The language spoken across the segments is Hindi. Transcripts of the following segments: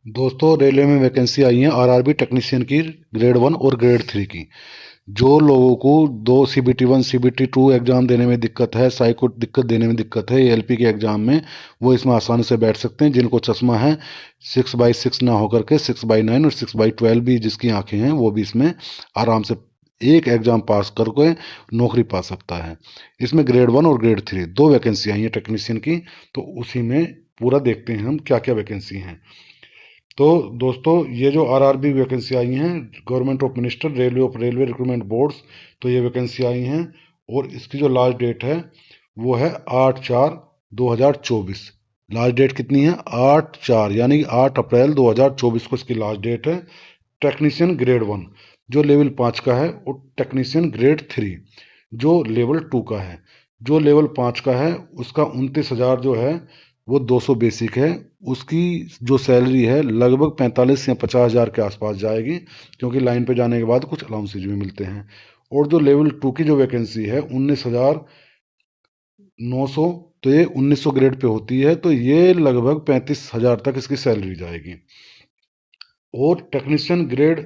दोस्तों, रेलवे में वैकेंसी आई है आरआरबी टेक्नीशियन की ग्रेड 1 और ग्रेड 3 की। जो लोगों को दो सीबीटी 1 सीबीटी 2 एग्जाम देने में दिक्कत है, साइको दिक्कत देने में दिक्कत है एएलपी के एग्जाम में, वो इसमें आसानी से बैठ सकते हैं। जिनको चश्मा है 6/6 ना होकर के 6/9 और 6/12 भी जिसकी आंखें हैं वो भी इसमें आराम से एक एग्जाम पास करके नौकरी पा सकता है। इसमें ग्रेड 1 और ग्रेड 3 दो वैकेंसी आई है टेक्नीशियन की। तो उसी में पूरा देखते हैं हम क्या क्या वैकेंसी हैं। तो दोस्तों, ये जो आरआरबी वैकेंसी आई हैं, government of minister railway of railway recruitment boards, तो ये वैकेंसी आई हैं। और इसकी जो लास्ट डेट है वो है 8/4/2024। लास्ट डेट कितनी है? 8/4 यानी 8 अप्रैल 2024 को इसकी लास्ट डेट है। टेक्नीशियन ग्रेड 1 जो लेवल 5 का है, और टेक्नीशियन ग्रेड 3 जो लेवल 2 का है। जो लेवल 5 का है उसका 29,000 जो है वो 200 बेसिक है। उसकी जो सैलरी है लगभग 45 या 50,000 के आसपास जाएगी, क्योंकि लाइन पे जाने के बाद कुछ अलाउंसेज भी मिलते हैं। और जो लेवल 2 की जो वैकेंसी है 19,900, तो ये 1900 ग्रेड पे होती है, तो ये लगभग 35,000 तक इसकी सैलरी जाएगी। और टेक्नीशियन ग्रेड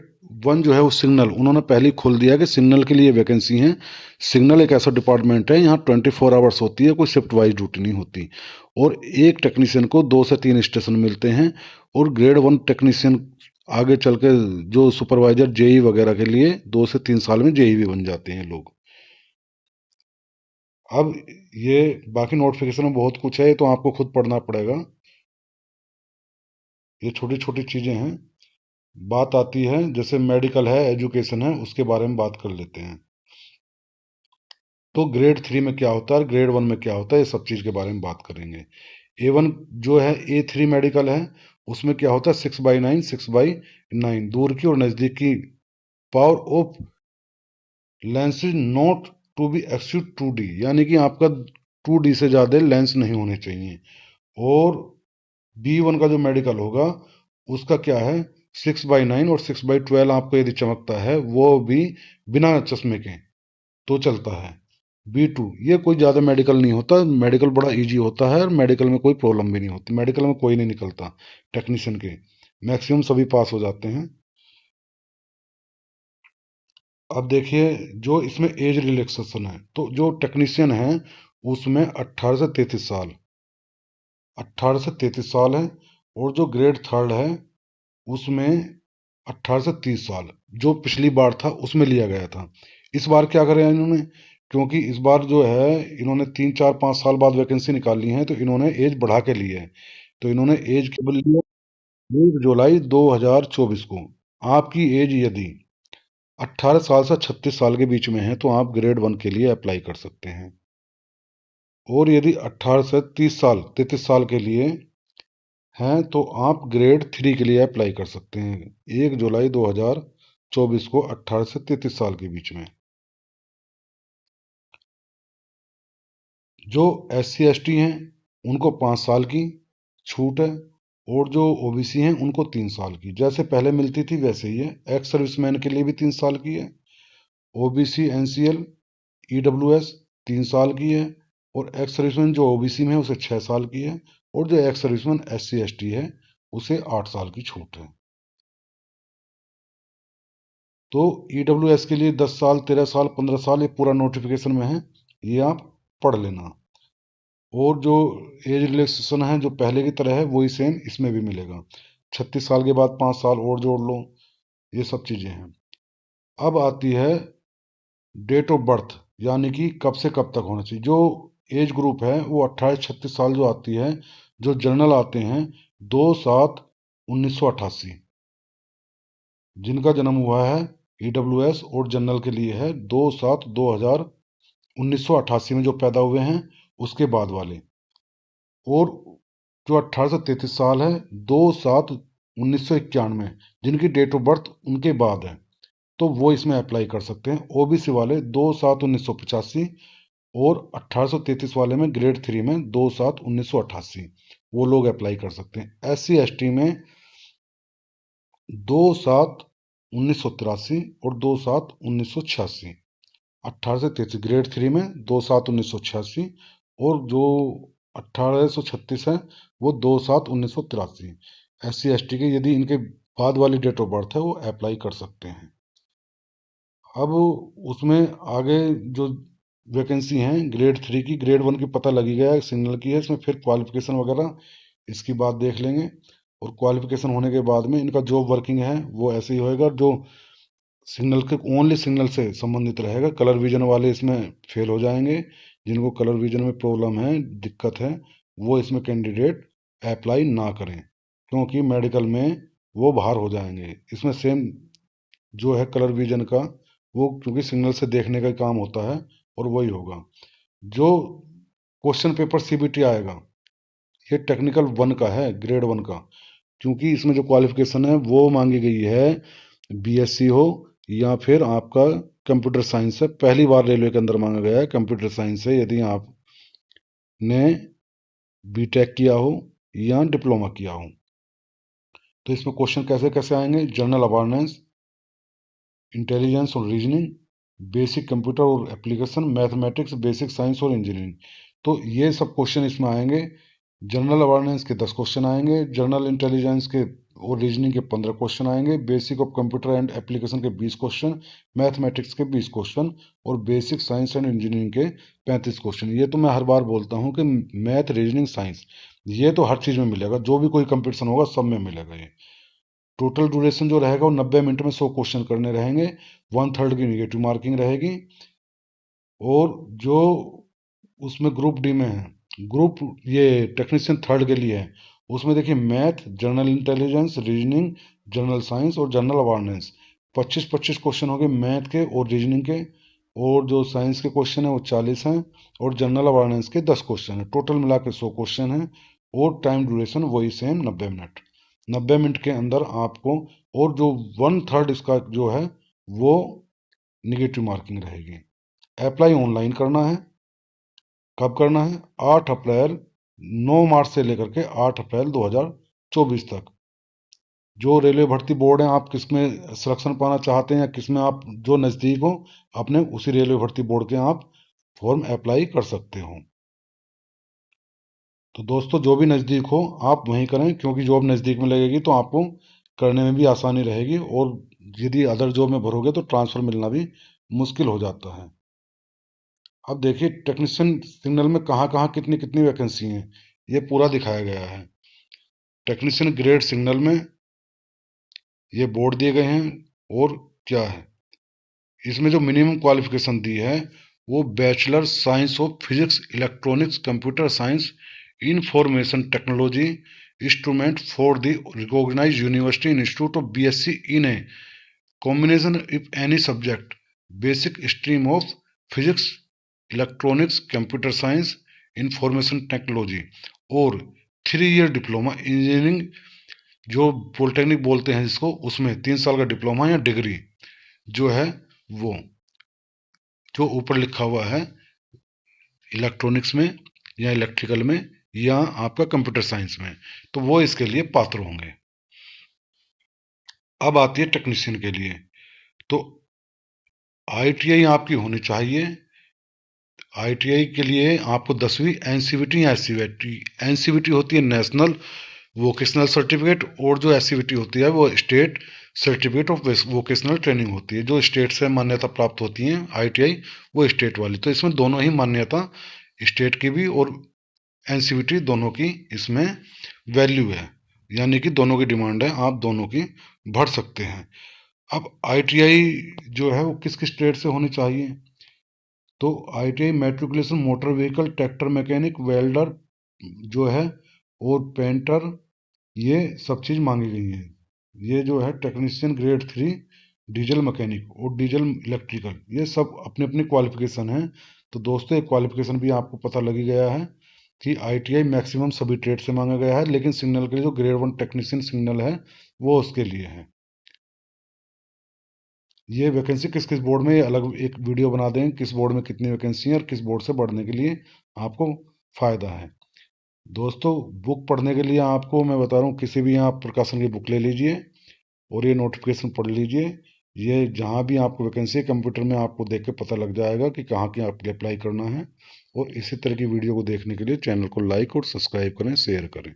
1 जो है वो सिग्नल उन्होंने पहले ही खोल दिया कि सिग्नल के लिए वैकेंसी है। सिग्नल एक ऐसा डिपार्टमेंट है, यहाँ 24 आवर्स होती है, कोई शिफ्ट वाइज ड्यूटी नहीं होती। और एक टेक्नीशियन को 2 से 3 स्टेशन मिलते हैं। और ग्रेड 1 टेक्नीशियन आगे चल के जो सुपरवाइजर जेई वगैरह के लिए 2 से 3 साल में जेई भी बन जाते हैं लोग। अब ये बाकी नोटिफिकेशन में बहुत कुछ है, ये तो आपको खुद पढ़ना पड़ेगा। ये छोटी छोटी चीजें हैं। बात आती है जैसे मेडिकल है, एजुकेशन है, उसके बारे में बात कर लेते हैं। तो ग्रेड 3 में क्या होता है, ग्रेड 1 में क्या होता है, ये सब चीज के बारे में बात करेंगे। A1 जो है, A3 मेडिकल है, उसमें क्या होता है 6/9 6/9 दूर की और नजदीक की power of lenses not to be exceed 2D, यानी कि आपका 2D से ज्यादा लेंस नहीं होने चाहिए। और B1 का जो मेडिकल होगा उसका क्या है, 6/9 और 6/12 आपको यदि चमकता है वो भी बिना चश्मे के तो चलता है। B2 ये कोई ज़्यादा मेडिकल नहीं होता, मेडिकल बड़ा इजी होता है, और मेडिकल में कोई प्रॉब्लम भी नहीं होती, मेडिकल में कोई नहीं निकलता टेक्नीशियन के, मैक्सिमम सभी पास हो जाते हैं। अब देखिए, जो इसमें एज रिलैक्सेशन है, तो जो टेक्नीशियन है उसमें 18 से 33 साल, 18 से 33 साल है। और जो ग्रेड 3 है उसमें 18 से 30 साल, जो पिछली बार था उसमें लिया गया था। इस बार क्या करें इन्होंने, क्योंकि इस बार जो है इन्होंने 3 4 5 साल बाद वैकेंसी निकाली है, तो इन्होंने एज बढ़ा के ली है। तो इन्होंने एज केवल लिया 1 जुलाई 2024 को। आपकी एज यदि 18 साल से 36 साल के बीच में है तो आप ग्रेड 1 के लिए अप्लाई कर सकते हैं। और यदि 18 से 30 साल 33 साल के लिए हैं तो आप ग्रेड 3 के लिए अप्लाई कर सकते हैं 1 जुलाई 2024 को, 18 से 33 साल के बीच में। जो SC ST हैं उनको 5 साल की छूट है। और जो OBC हैं उनको 3 साल की, जैसे पहले मिलती थी वैसे ही है। एक्स सर्विसमैन के लिए भी 3 साल की है। OBC NCL EWS 3 साल की है। और एक्स सर्विसमैन जो OBC में है उसे 6 साल की है। और जो एक्स सर्विसमैन SC ST है उसे 8 साल की छूट है। तो EWS के लिए 10 साल 13 साल 15 साल ये पूरा नोटिफिकेशन में है, ये आप पढ़ लेना। और जो एज रिलैक्सेशन है जो पहले की तरह है वही सेम इसमें भी मिलेगा। 36 साल के बाद 5 साल और जोड़ लो, ये सब चीजें हैं। अब आती है डेट ऑफ बर्थ, यानी कि कब से कब तक होना चाहिए। जो एज ग्रुप है वो 28 36 साल जो आती है, जो जनरल आते हैं 2/7/1988, जिनका जन्म हुआ है EWS और जनरल के लिए है 2/7/1988 में जो पैदा हुए हैं उसके बाद वाले। और जो 18 से 33 साल है 2/7/1991, जिनकी डेट ऑफ बर्थ उनके बाद है, तो वो इसमें अप्लाई कर सकते हैं। OBC वाले 2/7/1985, और 1833 वाले में ग्रेड 3 में 2/7/1988, वो लोग अप्लाई कर सकते हैं। SC ST में 2/7/1983 और 2/7/1986, 18 से 33 ग्रेड 3 में 2/7/1986, और जो 1836 है वो 2/7/1983। SC ST के यदि इनके बाद वाली डेट ऑफ बर्थ है वो अप्लाई कर सकते हैं। अब उसमें आगे जो वैकेंसी हैं ग्रेड 3 की, ग्रेड 1 की पता लगी गया है, सिग्नल की है, इसमें फिर क्वालिफिकेशन वगैरह इसकी बात देख लेंगे। और क्वालिफिकेशन होने के बाद में इनका जॉब वर्किंग है वो ऐसे ही होएगा, जो सिग्नल के ओनली सिग्नल से संबंधित रहेगा। कलर विजन वाले इसमें फेल हो जाएंगे, जिनको कलर विजन में प्रॉब्लम है, दिक्कत है, वो इसमें कैंडिडेट अप्लाई ना करें, क्योंकि मेडिकल में वो बाहर हो जाएंगे। इसमें सेम जो है कलर विजन का, वो क्योंकि सिग्नल से देखने का काम होता है और वही होगा। जो क्वेश्चन पेपर CBT आएगा ये टेक्निकल 1 का है, ग्रेड 1 का, क्योंकि इसमें जो क्वालिफिकेशन है वो मांगी गई है BSc हो या फिर आपका कंप्यूटर साइंस है। पहली बार रेलवे के अंदर मांगा गया है कंप्यूटर साइंस है, यदि आपने BTech किया हो या डिप्लोमा किया हो। तो इसमें क्वेश्चन कैसे कैसे आएंगे, जनरल अवेयरनेस, इंटेलिजेंस और रीजनिंग, बेसिक कंप्यूटर और एप्लीकेशन, मैथमेटिक्स, बेसिक साइंस और इंजीनियरिंग। तो ये सब क्वेश्चन इसमें आएंगे। जनरल अवेयरनेस के 10 क्वेश्चन आएंगे, जनरल इंटेलिजेंस के और रीजनिंग के 15 क्वेश्चन आएंगे, basic of computer and application के 20 क्वेश्चन, मैथमेटिक्स के 20 क्वेश्चन और बेसिक साइंस एंड इंजीनियरिंग के 35 क्वेश्चन। ये तो मैं हर बार बोलता हूँ कि मैथ, रीजनिंग, साइंस ये तो हर चीज़ में मिलेगा, जो भी कोई कंपटीशन होगा सब में मिलेगा ये। टोटल ड्यूरेशन जो रहेगा वो 90 मिनट में 100 क्वेश्चन करने रहेंगे, 1/3 की निगेटिव मार्किंग रहेगी। और जो उसमें ग्रुप डी में है, ग्रुप ये टेक्नीशियन 3rd के लिए है, उसमें देखिए math, general intelligence, reasoning, general science और जनरल अवेयरनेस 25-25 क्वेश्चन हो गए मैथ के और रीजनिंग के। और जो साइंस के क्वेश्चन है वो 40 हैं और जनरल अवेयरनेस के 10 क्वेश्चन है, टोटल मिला के 100 क्वेश्चन है। और टाइम ड्यूरेशन वही सेम 90 मिनट। 90 मिनट के अंदर आपको, और जो 1/3 इसका जो है वो निगेटिव मार्किंग रहेगी। अप्लाई ऑनलाइन करना है। कब करना है? 8 अप्रैल, 9 मार्च से लेकर के 8 अप्रैल 2024 तक। जो रेलवे भर्ती बोर्ड है, आप किसमें सिलेक्शन पाना चाहते हैं या किसमें आप जो नज़दीक हो, अपने उसी रेलवे भर्ती बोर्ड के आप फॉर्म अप्लाई कर सकते हो। तो दोस्तों जो भी नज़दीक हो आप वहीं करें, क्योंकि जॉब नज़दीक में लगेगी तो आपको करने में भी आसानी रहेगी। और यदि अदर जॉब में भरोगे तो ट्रांसफ़र मिलना भी मुश्किल हो जाता है। अब देखिए टेक्नीशियन सिग्नल में कहाँ कहाँ कितनी कितनी वैकेंसी हैं, ये पूरा दिखाया गया है। टेक्नीशियन ग्रेड सिग्नल में ये बोर्ड दिए गए हैं। और क्या है इसमें जो मिनिमम क्वालिफिकेशन दी है वो bachelor science of physics, electronics, computer science, information technology, instrument for the recognised university institute of BSc in a combination if any subject, basic stream of physics, electronics, computer science, information technology और 3 ईयर डिप्लोमा इंजीनियरिंग, जो पॉलिटेक्निक बोलते हैं जिसको, उसमें 3 साल का डिप्लोमा या डिग्री जो है वो, जो ऊपर लिखा हुआ है इलेक्ट्रॉनिक्स में या इलेक्ट्रिकल में या आपका कंप्यूटर साइंस में, तो वो इसके लिए पात्र होंगे। अब आती है टेक्नीशियन के लिए। तो ITI आपकी होनी चाहिए। ITI के लिए आपको 10वीं NCVT या SCVT, NCVT होती है नेशनल वोकेशनल सर्टिफिकेट, और जो SCVT होती है वो state certificate of vocational training होती है। जो स्टेट से मान्यता प्राप्त होती है ITI, वो स्टेट वाली। तो इसमें दोनों ही मान्यता, स्टेट की भी और NCVT दोनों की इसमें वैल्यू है, यानी कि दोनों की डिमांड है, आप दोनों की भर सकते हैं। अब ITI जो है वो किस किस ट्रेड से होनी चाहिए? तो ITI matriculation motor vehicle, tractor mechanic, welder जो है और पेंटर, ये सब चीज़ मांगी गई है। ये जो है टेक्नीशियन ग्रेड 3, डीजल मैकेनिक और डीजल इलेक्ट्रिकल, ये सब अपने अपनी क्वालिफिकेशन है। तो दोस्तों एक क्वालिफिकेशन भी आपको पता लगी गया है कि ITI मैक्सिमम सभी ट्रेड से मांगा गया है, लेकिन सिग्नल के लिए जो ग्रेड 1 टेक्नीशियन सिग्नल है वो उसके लिए है। ये वैकेंसी किस किस बोर्ड में, ये अलग एक वीडियो बना देंगे, किस बोर्ड में कितनी वैकेंसी है और किस बोर्ड से बढ़ने के लिए आपको फ़ायदा है। दोस्तों बुक पढ़ने के लिए आपको मैं बता रहा हूँ, किसी भी आप प्रकाशन की बुक ले लीजिए और ये नोटिफिकेशन पढ़ लीजिए। ये जहाँ भी आपको वैकेंसी है कंप्यूटर में आपको देख के पता लग जाएगा कि कहाँ की आपको अप्लाई करना है। और इसी तरह की वीडियो को देखने के लिए चैनल को लाइक और सब्सक्राइब करें, शेयर करें।